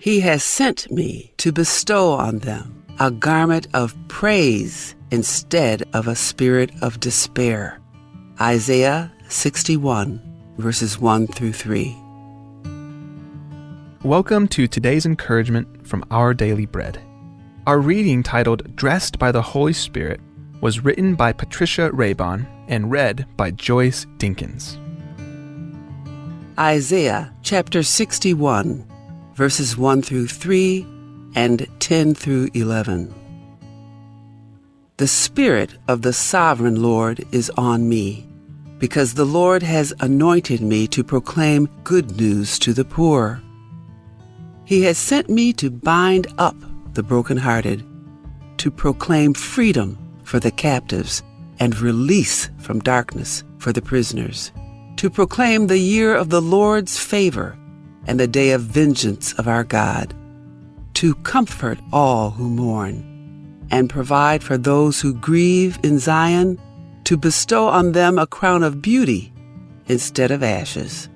He has sent me to bestow on them a garment of praise instead of a spirit of despair. Isaiah 61, verses 1 through 3. Welcome to today's encouragement from Our Daily Bread. Our reading, titled Dressed by the Holy Spirit, was written by Patricia Raybon and read by Joyce Dinkins. Isaiah chapter 61, verses 1 through 3 and 10 through 11. The Spirit of the Sovereign Lord is on me, because the Lord has anointed me to proclaim good news to the poor. He has sent me to bind up the brokenhearted, to proclaim freedom for the captives and release from darkness for the prisoners, to proclaim the year of the Lord's favor and the day of vengeance of our God, to comfort all who mourn and provide for those who grieve in Zion, to bestow on them a crown of beauty instead of ashes,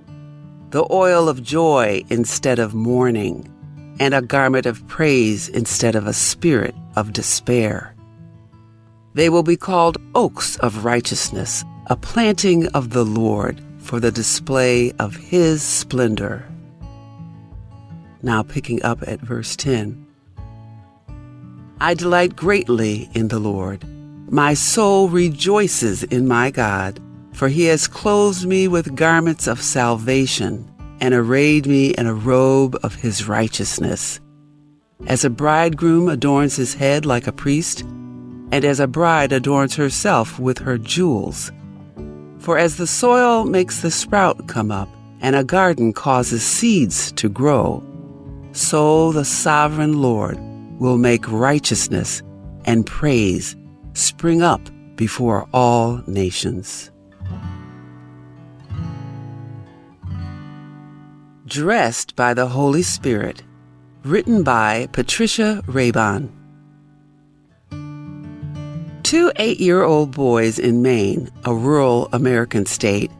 the oil of joy instead of mourning, and a garment of praise instead of a spirit of despair. They will be called oaks of righteousness, a planting of the Lord for the display of His splendor. Now picking up at verse 10. I delight greatly in the Lord. My soul rejoices in my God, for He has clothed me with garments of salvation and arrayed me in a robe of His righteousness. As a bridegroom adorns his head like a priest, and as a bride adorns herself with her jewels. For as the soil makes the sprout come up, and a garden causes seeds to grow, so the sovereign Lord will make righteousness and praise spring up before all nations. Dressed by the Holy Spirit, written by Patricia Raybon. 2 8-year-old boys in Maine, a rural American state,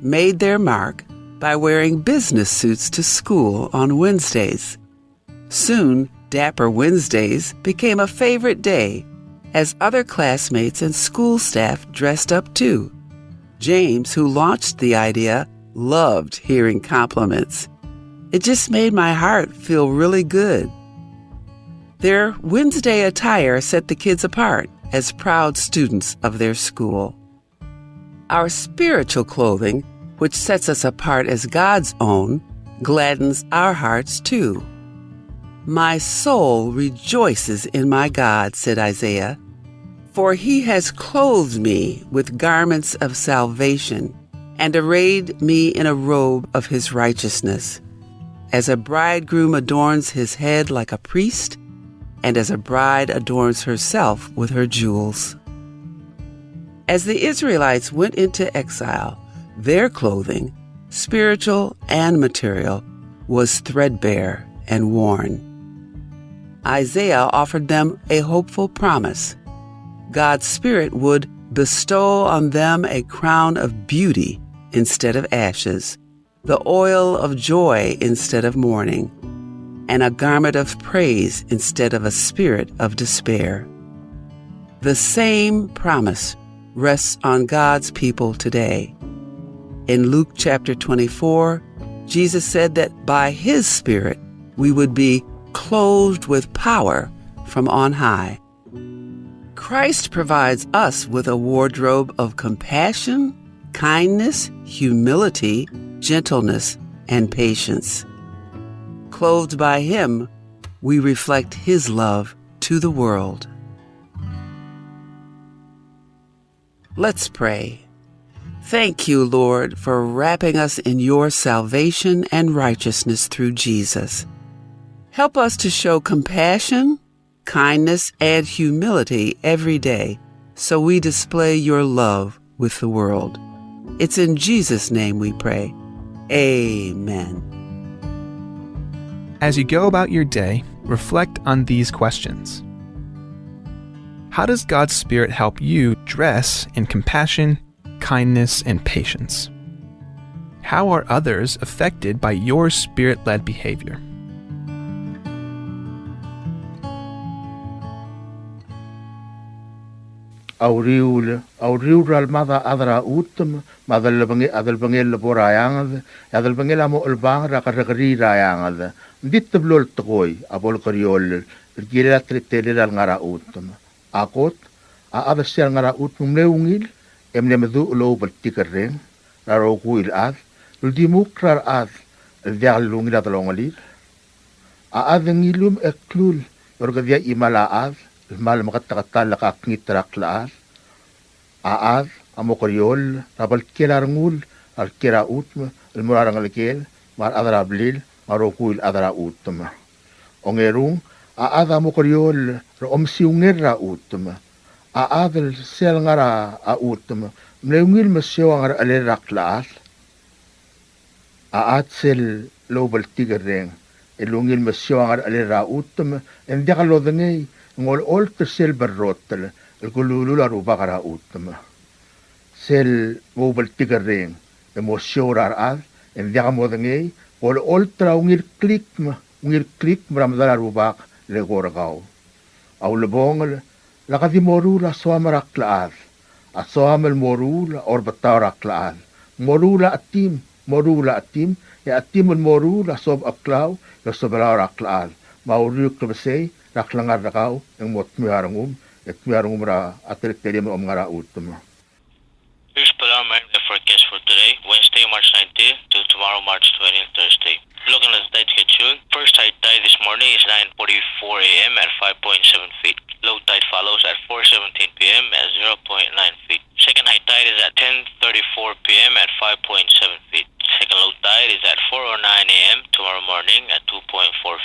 made their mark by wearing business suits to school on Wednesdays. Soon, Dapper Wednesdays became a favorite day as other classmates and school staff dressed up too. James, who launched the idea, loved hearing compliments. It just made my heart feel really good. Their Wednesday attire set the kids apart as proud students of their school. Our spiritual clothing, which sets us apart as God's own, gladdens our hearts too. My soul rejoices in my God, said Isaiah, for He has clothed me with garments of salvation and arrayed me in a robe of His righteousness. As a bridegroom adorns his head like a priest, and as a bride adorns herself with her jewels. As the Israelites went into exile, their clothing, spiritual and material, was threadbare and worn. Isaiah offered them a hopeful promise. God's Spirit would bestow on them a crown of beauty instead of ashes, the oil of joy instead of mourning, and a garment of praise instead of a spirit of despair. The same promise rests on God's people today. In Luke chapter 24, Jesus said that by His Spirit we would be clothed with power from on high. Christ provides us with a wardrobe of compassion, kindness, humility, gentleness, and patience. Clothed by Him, we reflect His love to the world. Let's pray. Thank you, Lord, for wrapping us in your salvation and righteousness through Jesus. Help us to show compassion, kindness, and humility every day so we display your love with the world. It's in Jesus' name we pray. Amen. As you go about your day, reflect on these questions. How does God's Spirit help you dress in compassion, kindness, and patience? How are others affected by your Spirit-led behavior? Auriural mada adra utum, madalbangi laborayangad, adalbangi lamo ulbang rakaragari rayangad. Ditablol takoy, abol kariol, gira triteliral ngara utum. Akot, aabasya ngara utum leungil, emnemedu ulo baltikareng, raroku ilad, uldimukrar ad, aldialungil adalongalir. Aadangilum eklul, orgadia imalaad, mal makatakatal nakakngitrak laad. Aad, amokoriol, rabal kilarangul, al kira utma, al murarang alkel, mar adara blil, marokuil adara utma. Ongerung, aad amokoriol, romsiungera utma. Aad al sel ngara a utma, mleungil masyo ang alirak laad. Aad sel lobal tigareng, elungil masyo ang alira utma, hindi kalodangay, ngol olter sel barrotel, el kululula rubakara utma. Sel mobile tigareng, emosyorar ad, en diagamodangay, ol oltra ungir klik mramdala rubak legoragaw. Aw lebongel, lakadimorula soamarak laad, at soamel morula orbatarak laad. Morula atim, ya atim morula sob aklaw, ya sobalarak laad. Mauruk labasay, raklangar rakaw, ang motmiarangum, at miarangum ra atritelium ngara utma. Here's Palauan, the forecast for today, Wednesday, March 19th to tomorrow, March 20th, Thursday. Looking at the tide schedule, first high tide this morning is 9:44 a.m. at 5.7 feet. Low tide follows at 4:17 p.m. at 0.9 feet. Second high tide is at 10:34 p.m. at 5.7 feet. Second low tide is at 4:09 a.m. tomorrow morning at 2.4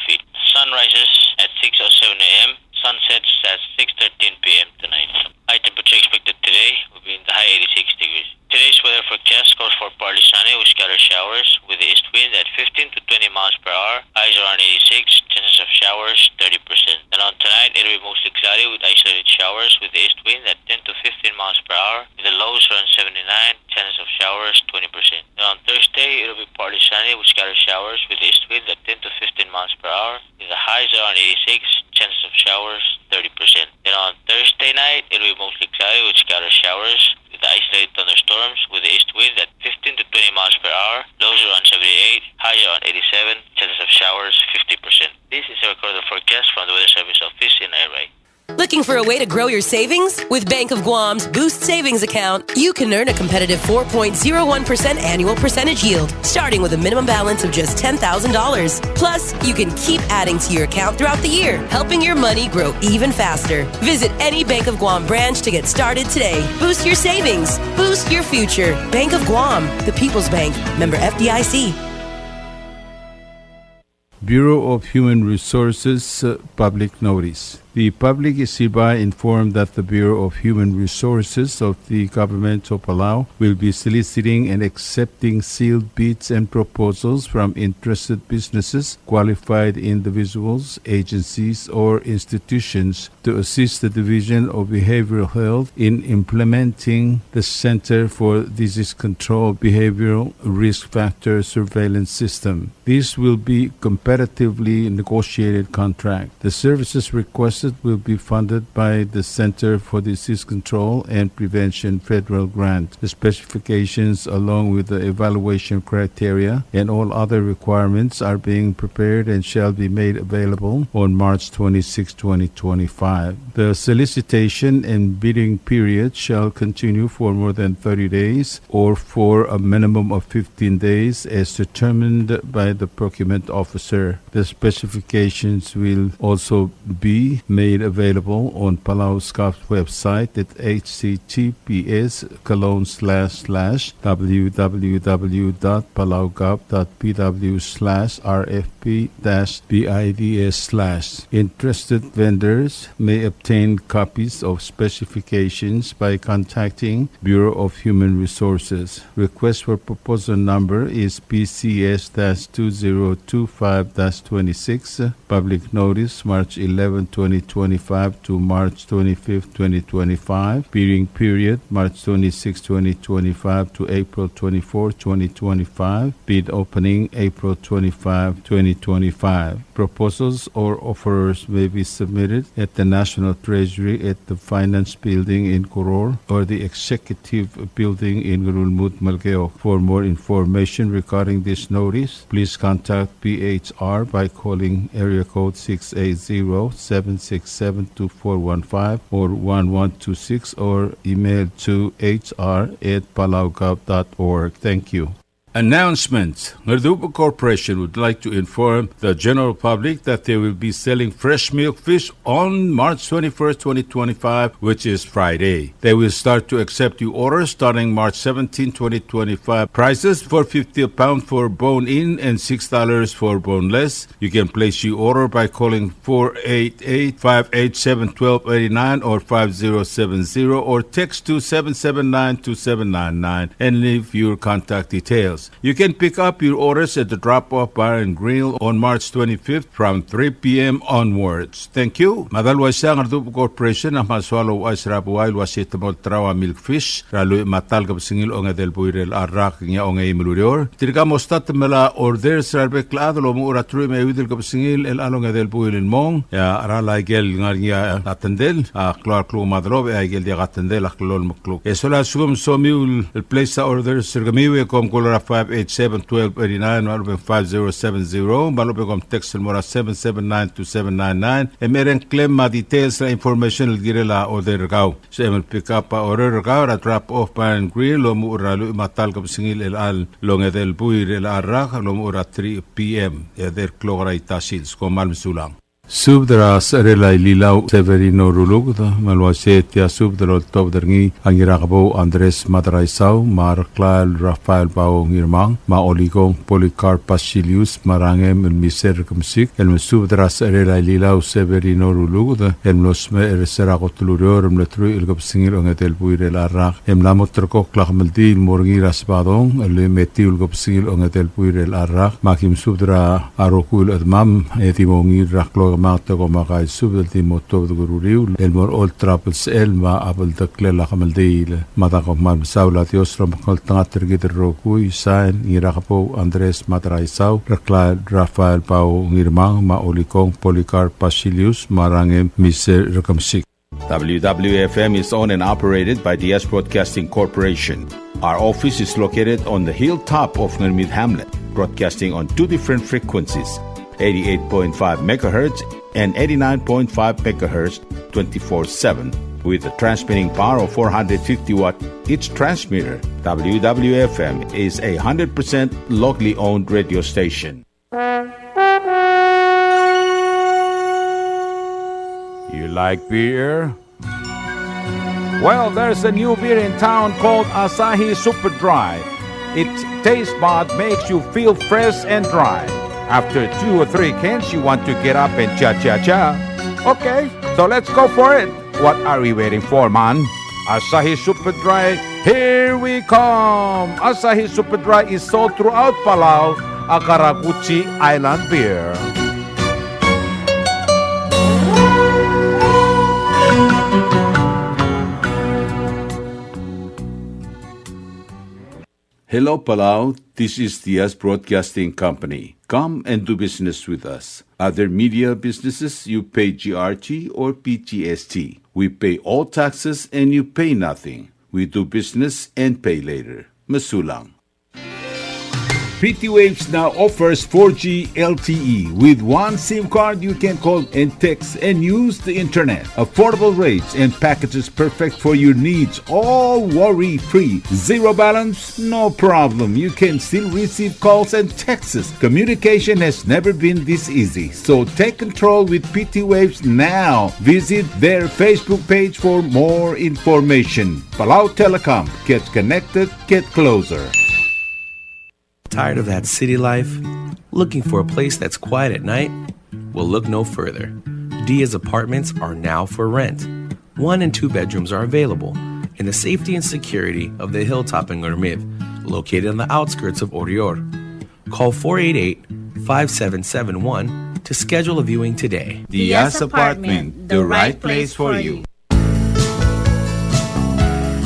feet. Sun rises at 6:07 a.m. Sun sets at 6:13 p.m. tonight. High temperature expected today will be in the high 86 degrees. Today's weather forecast calls for partly sunny with scattered showers with the east wind at 15 to 20 miles per hour. Highs around 86, chances of showers 30%. And on tonight, it will be mostly cloudy with isolated showers with the east wind at 10 to 15 miles per hour. With the lows around 79, chances of showers 20%. And on Thursday, it will be partly sunny with scattered showers with the east wind at 10 to 15 miles per hour. With the highs around 86, chances of showers 30%. Then on Thursday night, it will be mostly cloudy with scattered showers with the isolated thunderstorms with the east wind at 15 to 20 miles per hour. Lows around 78, highs around 87, chances of showers 50%. This is a recorded forecast from the Weather Service Office in Airay. Looking for a way to grow your savings? With Bank of Guam's Boost Savings Account, you can earn a competitive 4.01% annual percentage yield, starting with a minimum balance of just $10,000. Plus, you can keep adding to your account throughout the year, helping your money grow even faster. Visit any Bank of Guam branch to get started today. Boost your savings. Boost your future. Bank of Guam, the People's Bank. Member FDIC. Bureau of Human Resources Public Notice. The public is hereby informed that the Bureau of Human Resources of the Government of Palau will be soliciting and accepting sealed bids and proposals from interested businesses, qualified individuals, agencies, or institutions to assist the Division of Behavioral Health in implementing the Center for Disease Control Behavioral Risk Factor Surveillance System. This will be competitively negotiated contract. The services requested will be funded by the Center for Disease Control and Prevention federal grant. The specifications, along with the evaluation criteria and all other requirements, are being prepared and shall be made available on March 26, 2025. The solicitation and bidding period shall continue for more than 30 days or for a minimum of 15 days as determined by the procurement officer. The specifications will also be made available on Palau SCOP's website at https://www.palaugov.pw/rfp-bids/. Interested vendors may obtain copies of specifications by contacting Bureau of Human Resources. Request for proposal number is PCS-2025-26. Public notice March 11, 2025. 2025 to March 25, 2025. Bidding period March 26, 2025 to April 24, 2025. Bid opening April 25, 2025. Proposals or offers may be submitted at the National Treasury at the Finance Building in Koror or the Executive Building in Gurulmud, Malgeo. For more information regarding this notice, please contact BHR by calling area code 680-767-2415 or 1126 or email to hr@palaugov.org. Thank you. Announcement. Ngardupa Corporation would like to inform the general public that they will be selling fresh milk fish on March 21st, 2025, which is Friday. They will start to accept new orders starting March 17, 2025. Prices for $50 a pound for bone-in and $6 for boneless. You can place your order by calling 488-587-1289 or 5070 or text to 779-2799 and leave your contact details. You can pick up your orders at the Drop-Off Bar and Grill on March 25th from 3 p.m. onwards. Thank you. Madalwa siya ng Ngardupa Corporation ang maswalo ay sarabuay wasitamol trawa milkfish ralo matalgab singil o nga del buirel arak nga o nga imulurior. Tirigamos tatamala orders ralbe klado lo mo uratru may widil gab singil el alo nga del buirel mong ya arala gel nga atendel klar klo madrobe ay gel dia atendel aklol muklo. Esola sugum somiul el place orders sirgamiwe kom kolora 587-1289 malupeng 5070 malupeng text mora 779-2799 e meren claim ma details na information girela order gaw so emel pick up order gaw at drop off bar and grill lo mu uralo matal kap singil el al longe del buir el arrak lo mu ura 3 p.m. e der klora itasils ko malmsulang Subdara sarelay lilaw Severino Rulug malwaset ya subdara top dergi angiraqbo Andres Madraisaw Marklal Rafael Bao Ngirmang Maoligong Policarp Pasilius Marangem el Miser Kamsik el subdara sarelay lilaw Severino Rulug el losme eresera qotulurior mletru el gabsingil ongetel buirel arrak em lamotrko klaqmeldil morgi rasbadong el metil gabsingil ongetel buirel arrak makim subdara arokul admam etimongir raklo Marta ko makay subdal ti moto gururiu el mor all troubles el ma abel daklela kamaldeil mata ko man saula ti osram kal tangater git roku isain irakapo Andres Madraisaw Rakla Rafael Pau Ngirmang Maolikong Policarp Pasilius Marangem Mr. Rakamsik. WWFM is owned and operated by the S Broadcasting Corporation. Our office is located on the hilltop of Nurmid Hamlet, broadcasting on two different frequencies, 88.5 megahertz and 89.5 megahertz 24/7 with a transmitting power of 450 watt each transmitter. WWFM is a 100% locally owned radio station. You like beer? Well, there's a new beer in town called Asahi Super Dry. Its taste bud makes you feel fresh and dry. After 2 or 3 cans, you want to get up and cha-cha-cha. Okay, so let's go for it. What are we waiting for, man? Asahi Super Dry, here we come. Asahi Super Dry is sold throughout Palau, a Karaguchi Island beer. Hello, Palau. This is the S Broadcasting Company. Come and do business with us. Other media businesses, you pay GRT or PTST. We pay all taxes and you pay nothing. We do business and pay later. Masulang. PT Waves now offers 4G LTE. With one SIM card, you can call and text and use the internet. Affordable rates and packages perfect for your needs. All worry-free. Zero balance? No problem. You can still receive calls and texts. Communication has never been this easy. So take control with PT Waves now. Visit their Facebook page for more information. Palau Telecom. Get connected, get closer. Tired of that city life? Looking for a place that's quiet at night? Well, look no further. Dia's apartments are now for rent. 1 and 2 bedrooms are available in the safety and security of the hilltop in Gurmid, located on the outskirts of Orior. Call 488-5771 to schedule a viewing today. Diaz Apartment, the right place for you.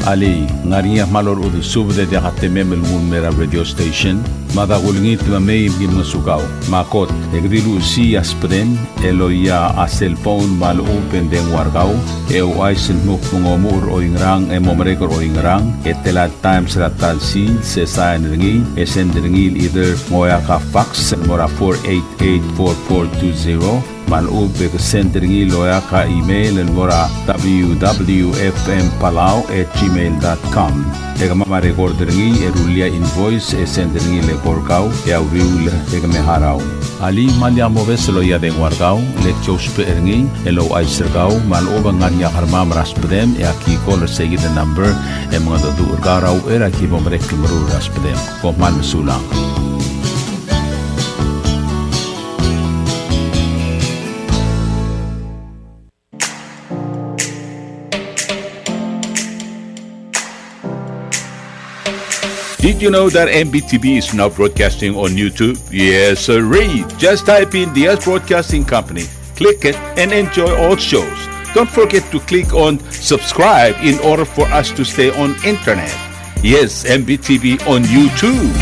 Ali, ngariya malor udu subde de hatememel mera radio station. Madagulngit mamay mga sugaw. Makot, egdilu si aspren, eloya a cellphone mal open den wargaw. Ay sinmuk mungomur o ingrang, momrekor o ingrang. Telat times ratan si, sesayan ringi, esendringil either moya ka fax, mora 488-4420. Malub ke sendringi loya ka email en mora www.fmpalau@gmail.com. Ega mama recorderingi erulia invoice sendringi le korkau ya uriul ega meharau. Ali malia moves loya de wargau le chospe eringi elo aisergau maluba ngania harma raspedem ya ki call segi the number e mga do urgarau era ki bomrek mru raspedem ko mal sulang. Did you know that MBTV is now broadcasting on YouTube? Yes, sirree. Just type in Diaz Broadcasting Company, click it, and enjoy all shows. Don't forget to click on subscribe in order for us to stay on internet. Yes, MBTV on YouTube.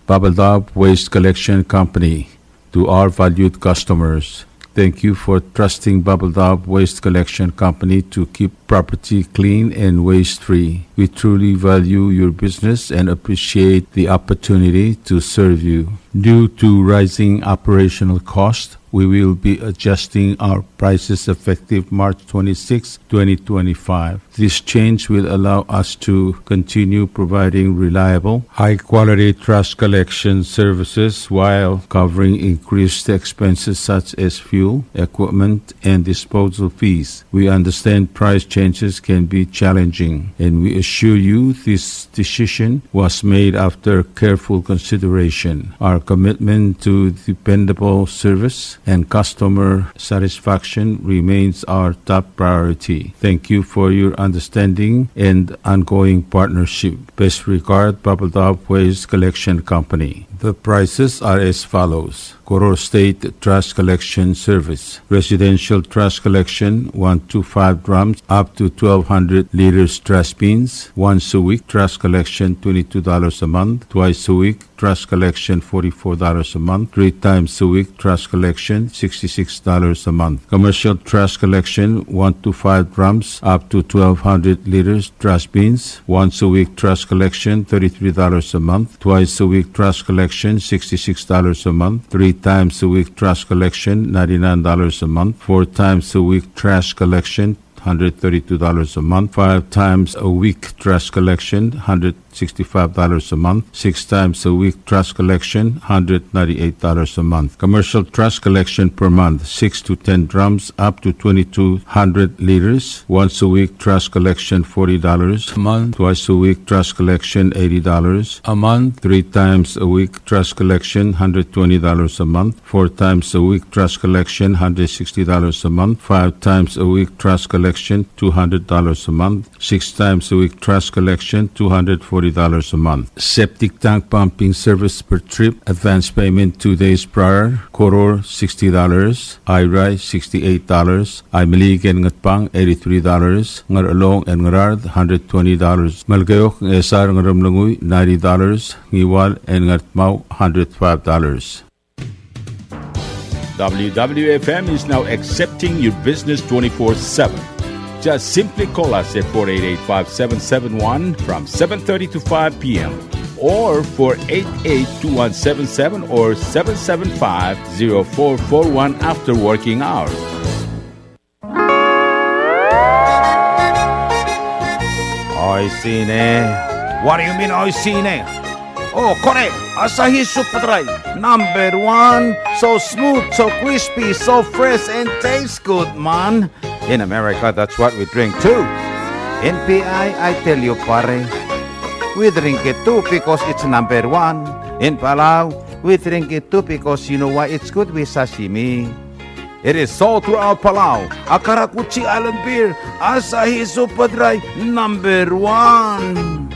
Bubble Dub Waste Collection Company. To our valued customers, thank you for trusting Bubble Dub Waste Collection Company to keep property clean and waste-free. We truly value your business and appreciate the opportunity to serve you. Due to rising operational costs, we will be adjusting our prices effective March 26, 2025. This change will allow us to continue providing reliable, high-quality trash collection services while covering increased expenses such as fuel, equipment, and disposal fees. We understand price changes can be challenging, and we assure you this decision was made after careful consideration. Our commitment to dependable service and customer satisfaction remains our top priority. Thank you for your understanding and ongoing partnership. Best regard, Bubble Dub Waste Collection Company. The prices are as follows. Koror State Trash Collection Service. Residential trash collection, 1 to 5 drums, up to 1,200 liters trash bins. Once a week, trash collection, $22 a month. Twice a week, trash collection, $44 a month. 3 times a week, trash collection, $66 a month. Commercial trash collection, 1 to 5 drums, up to 1,200 liters trash bins. Once a week, trash collection, $33 a month. Twice a week, trash collection, $66 a month. 3 times a week, trash collection, $99 a month. 4 times a week, trash collection, $132 a month. 5 times a week, trash collection, $165 a month. 6 times a week, trash collection, $198 a month. Commercial trash collection per month, 6 to 10 drums, up to 2,200 liters. Once a week, trash collection, $40 a month. Twice a week, trash collection, $80 a month. 3 times a week, trash collection, $120 a month. 4 times a week, trash collection, $160 a month. 5 times a week, trash collection, $200 a month. 6 times a week, trash collection, $240 a month. Septic tank pumping service per trip. Advance payment 2 days prior. Koror, $60. Irai, $68. Imaligan Ngatpang, $83. Ngaralong and Ngarard, $120. Malgayok ng Esar Ngaramlanguy, $90. Ngiwal and Ngatmau, $105. WWFM is now accepting your business 24/7. Just simply call us at 488-5771 from 7:30 to 5 p.m. or 488-2177 or 775-0441 after working hours. Oi, Sine. What do you mean, oi, Sine? Oh, correct. Asahi Super Dry. Number 1. So smooth, so crispy, so fresh, and tastes good, man. In America, that's what we drink too. In PI, I tell you, pare, we drink it too because it's number 1. In Palau, we drink it too because you know why it's good with sashimi. It is sold throughout Palau. Akarakuchi Island Beer, Asahi Super Dry, number 1.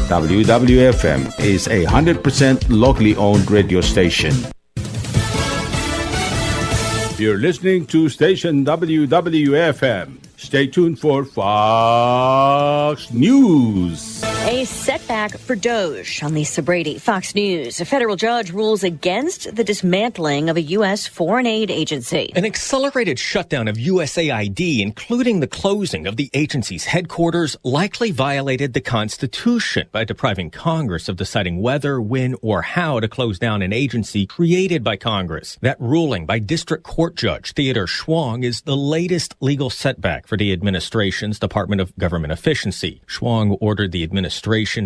WWFM is a 100% locally owned radio station. You're listening to station WWFM. Stay tuned for Fox News. A setback for Doge. I'm Lisa Brady, Fox News. A federal judge rules against the dismantling of a U.S. foreign aid agency. An accelerated shutdown of USAID, including the closing of the agency's headquarters, likely violated the Constitution by depriving Congress of deciding whether, when, or how to close down an agency created by Congress. That ruling by District Court Judge Theodore Schwong is the latest legal setback for the administration's Department of Government Efficiency. Schwong ordered the administration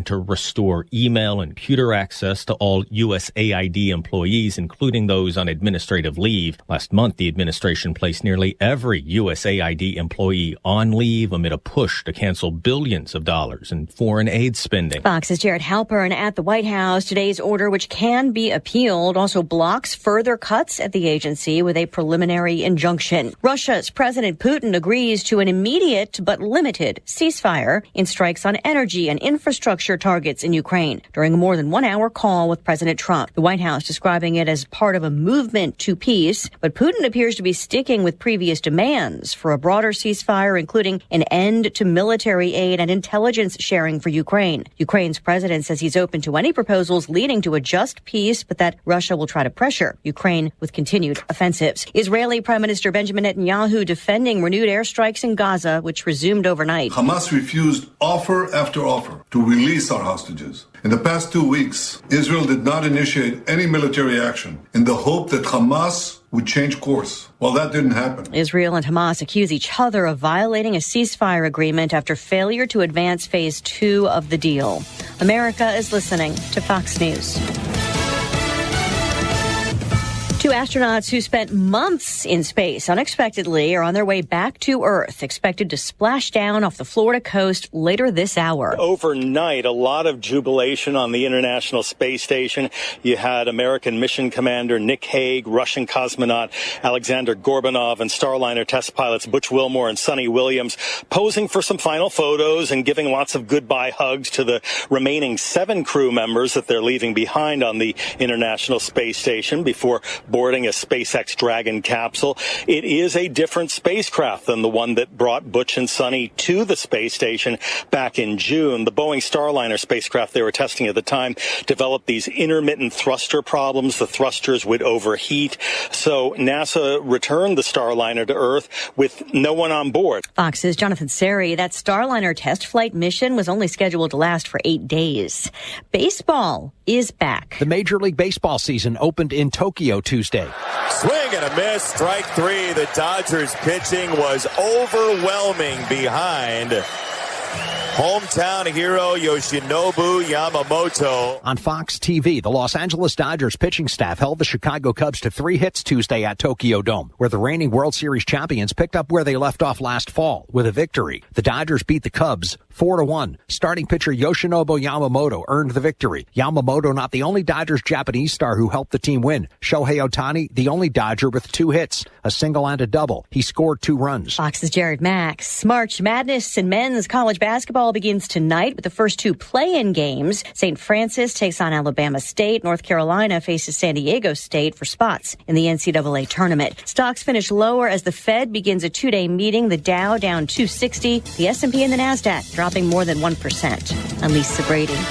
to restore email and computer access to all USAID employees, including those on administrative leave. Last month, the administration placed nearly every USAID employee on leave amid a push to cancel billions of dollars in foreign aid spending. Fox's Jared Halpern at the White House. Today's order, which can be appealed, also blocks further cuts at the agency with a preliminary injunction. Russia's President Putin agrees to an immediate but limited ceasefire in strikes on energy and infrastructure targets in Ukraine during a more than 1 hour call with President Trump. The White House describing it as part of a movement to peace, but Putin appears to be sticking with previous demands for a broader ceasefire, including an end to military aid and intelligence sharing for Ukraine. Ukraine's president says he's open to any proposals leading to a just peace, but that Russia will try to pressure Ukraine with continued offensives. Israeli Prime Minister Benjamin Netanyahu defending renewed airstrikes in Gaza, which resumed overnight. Hamas refused offer after offer to release our hostages. In the past 2 weeks, Israel did not initiate any military action in the hope that Hamas would change course. Well, that didn't happen. Israel and Hamas accuse each other of violating a ceasefire agreement after failure to advance phase 2 of the deal. America is listening to Fox News. 2 astronauts who spent months in space unexpectedly are on their way back to Earth, expected to splash down off the Florida coast later this hour. Overnight, a lot of jubilation on the International Space Station. You had American mission commander Nick Hague, Russian cosmonaut Alexander Gorbanov, and Starliner test pilots Butch Wilmore and Sonny Williams posing for some final photos and giving lots of goodbye hugs to the remaining 7 crew members that they're leaving behind on the International Space Station before boarding a SpaceX Dragon capsule. It is a different spacecraft than the one that brought Butch and Sonny to the space station back in June. The Boeing Starliner spacecraft they were testing at the time developed these intermittent thruster problems. The thrusters would overheat. So NASA returned the Starliner to Earth with no one on board. Fox's Jonathan Seri. That Starliner test flight mission was only scheduled to last for 8 days. Baseball is back. The Major League Baseball season opened in Tokyo Tuesday. Swing and a miss, strike 3. The Dodgers pitching was overwhelming behind hometown hero Yoshinobu Yamamoto. On Fox TV, the Los Angeles Dodgers pitching staff held the Chicago Cubs to 3 hits Tuesday at Tokyo Dome, where the reigning World Series champions picked up where they left off last fall with a victory. The Dodgers beat the Cubs 4-1. Starting pitcher Yoshinobu Yamamoto earned the victory. Yamamoto not the only Dodgers Japanese star who helped the team win. Shohei Ohtani, the only Dodger with 2 hits, a single and a double. He scored 2 runs. Fox's Jared Max. March Madness in men's college basketball begins tonight with the first 2 play-in games. St. Francis takes on Alabama State. North Carolina faces San Diego State for spots in the NCAA tournament. Stocks finish lower as the Fed begins a 2-day meeting. The Dow down 260. The S&P and the NASDAQ dropping more than 1%. I'm Lisa Brady.